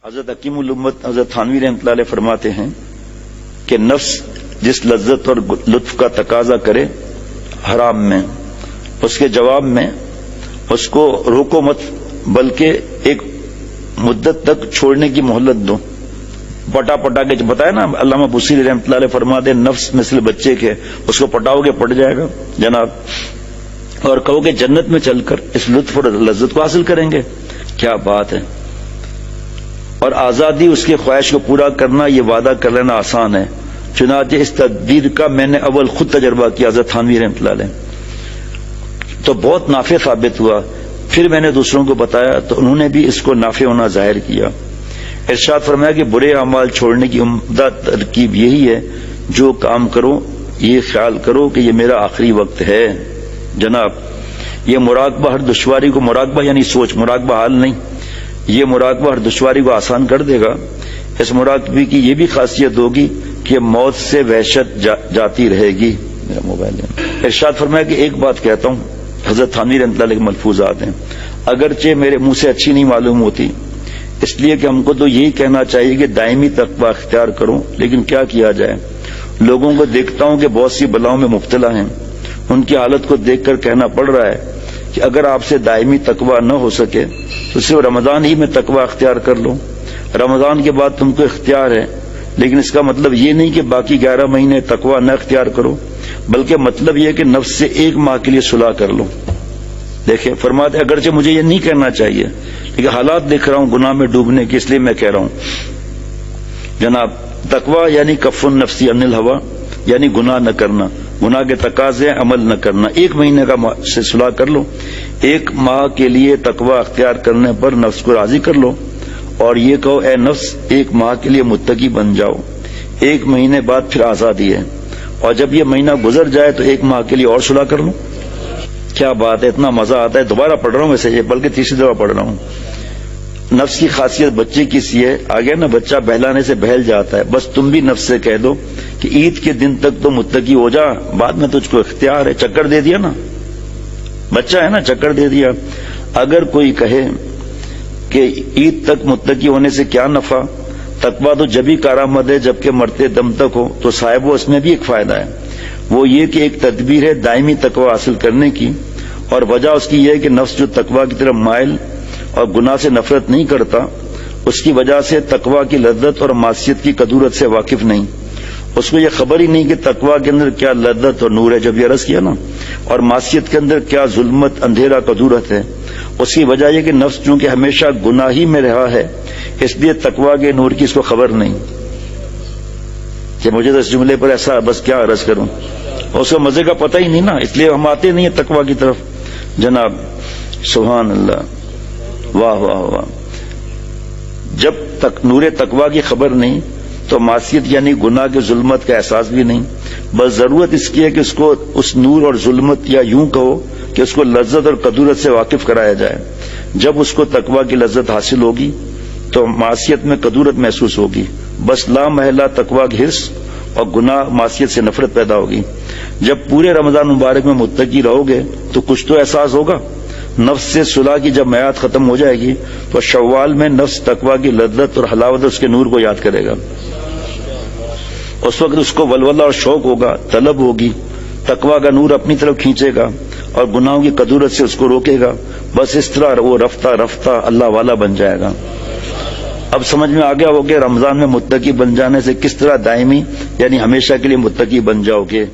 حضرت حکیم الامت حضرت تھانوی رحمۃ اللہ علیہ فرماتے ہیں کہ نفس جس لذت اور لطف کا تقاضا کرے حرام میں، اس کے جواب میں اس کو روکو مت، بلکہ ایک مدت تک چھوڑنے کی مہلت دو۔ پٹا کے بتایا نا علامہ بصیری رحمۃ اللہ علیہ فرماتے ہیں نفس مثل بچے کے، اس کو پٹاؤ گے پٹ جائے گا جناب، اور کہو کہ جنت میں چل کر اس لطف اور لذت کو حاصل کریں گے، کیا بات ہے۔ اور آزادی اس کے خواہش کو پورا کرنا، یہ وعدہ کر لینا آسان ہے، چنانچہ اس تدبیر کا میں نے اول خود تجربہ کیا حضرت تھانوی رحمۃ اللہ علیہ، تو بہت نافع ثابت ہوا۔ پھر میں نے دوسروں کو بتایا تو انہوں نے بھی اس کو نافع ہونا ظاہر کیا۔ ارشاد فرمایا کہ برے اعمال چھوڑنے کی عمدہ ترکیب یہی ہے، جو کام کرو یہ خیال کرو کہ یہ میرا آخری وقت ہے۔ جناب یہ مراقبہ ہر دشواری کو، مراقبہ یعنی سوچ، مراقبہ حال نہیں، یہ مراقبہ ہر دشواری کو آسان کر دے گا۔ اس مراقبے کی یہ بھی خاصیت ہوگی کہ موت سے وحشت جاتی رہے گی۔ میرا موبائل ہے۔ ارشاد فرمایا کہ ایک بات کہتا ہوں، حضرت تھانوی رحمۃ اللہ علیہ کے ملفوظات ہیں، اگرچہ میرے منہ سے اچھی نہیں معلوم ہوتی، اس لیے کہ ہم کو تو یہی کہنا چاہیے کہ دائمی تقویٰ اختیار کرو، لیکن کیا کیا جائے؟ لوگوں کو دیکھتا ہوں کہ بہت سی بلاؤں میں مبتلا ہیں، ان کی حالت کو دیکھ کر کہنا پڑ رہا ہے کہ اگر آپ سے دائمی تقویٰ نہ ہو سکے تو صرف رمضان ہی میں تقویٰ اختیار کر لو۔ رمضان کے بعد تم کو اختیار ہے، لیکن اس کا مطلب یہ نہیں کہ باقی 11 مہینے تقویٰ نہ اختیار کرو، بلکہ مطلب یہ کہ نفس سے 1 ماہ کے لیے صلح کر لو۔ دیکھیں فرماتے اگرچہ مجھے یہ نہیں کہنا چاہیے، لیکن حالات دیکھ رہا ہوں گناہ میں ڈوبنے کی، اس لیے میں کہہ رہا ہوں۔ جناب تقویٰ یعنی کف النفس عن الہویٰ، یعنی گناہ نہ کرنا، گناہ کے تقاضے عمل نہ کرنا۔ 1 مہینے کا سے صلح کر لو، 1 ماہ کے لیے تقویٰ اختیار کرنے پر نفس کو راضی کر لو، اور یہ کہو اے نفس 1 ماہ کے لیے متقی بن جاؤ، 1 مہینے بعد پھر آزادی ہے، اور جب یہ مہینہ گزر جائے تو 1 ماہ کے لیے اور صلح کر لو۔ کیا بات ہے، اتنا مزہ آتا ہے۔ دوبارہ پڑھ رہا ہوں ویسے یہ، بلکہ تیسری دفعہ پڑھ رہا ہوں۔ نفس کی خاصیت بچے کی سی ہے، آگے نا بچہ بہلانے سے بہل جاتا ہے، بس تم بھی نفس سے کہہ دو کہ عید کے دن تک تو متقی ہو جا، بعد میں تجھ کو اختیار ہے۔ چکر دے دیا نا، بچہ ہے نا، چکر دے دیا۔ اگر کوئی کہے کہ عید تک متقی ہونے سے کیا نفع، تقویٰ تو جبھی کارآمد ہے جبکہ مرتے دم تک ہو، تو صاحب اس میں بھی ایک فائدہ ہے، وہ یہ کہ ایک تدبیر ہے دائمی تقویٰ حاصل کرنے کی، اور وجہ اس کی یہ ہے کہ نفس جو تقویٰ کی طرف مائل اور گناہ سے نفرت نہیں کرتا، اس کی وجہ سے تقویٰ کی لذت اور معصیت کی کدورت سے واقف نہیں، اس کو یہ خبر ہی نہیں کہ تقویٰ کے اندر کیا لذت اور نور ہے، جب یہ عرض کیا نا، اور معصیت کے اندر کیا ظلمت، اندھیرا، کدورت ہے۔ اس کی وجہ یہ کہ نفس چونکہ ہمیشہ گناہ ہی میں رہا ہے، اس لیے تقویٰ کے نور کی اس کو خبر نہیں کہ مجھے تو اس جملے پر ایسا بس کیا عرض کروں، اس کو مزے کا پتہ ہی نہیں نا، اس لیے ہم آتے نہیں ہیں تقویٰ کی طرف۔ جناب سبحان اللہ، واہ واہ واہ۔ جب تک نور تقویٰ کی خبر نہیں تو معصیت یعنی گناہ کے ظلمت کا احساس بھی نہیں، بس ضرورت اس کی ہے کہ اس کو اس نور اور ظلمت، یا یوں کہو کہ اس کو لذت اور کدورت سے واقف کرایا جائے۔ جب اس کو تقویٰ کی لذت حاصل ہوگی تو معصیت میں کدورت محسوس ہوگی، بس لا محالہ تقویٰ کی حرص اور گناہ معصیت سے نفرت پیدا ہوگی۔ جب پورے رمضان مبارک میں متقی رہو گے تو کچھ تو احساس ہوگا۔ نفس سے صلح کی جب میعاد ختم ہو جائے گی تو شوال میں نفس تقویٰ کی لذت اور حلاوت اس کے نور کو یاد کرے گا، اس وقت اس کو ولولہ اور شوق ہوگا، طلب ہوگی، تقویٰ کا نور اپنی طرف کھینچے گا اور گناہوں کی کدورت سے اس کو روکے گا، بس اس طرح وہ رفتہ رفتہ اللہ والا بن جائے گا۔ اب سمجھ میں آ گیا ہو کہ رمضان میں متقی بن جانے سے کس طرح دائمی یعنی ہمیشہ کے لیے متقی بن جاؤ گے۔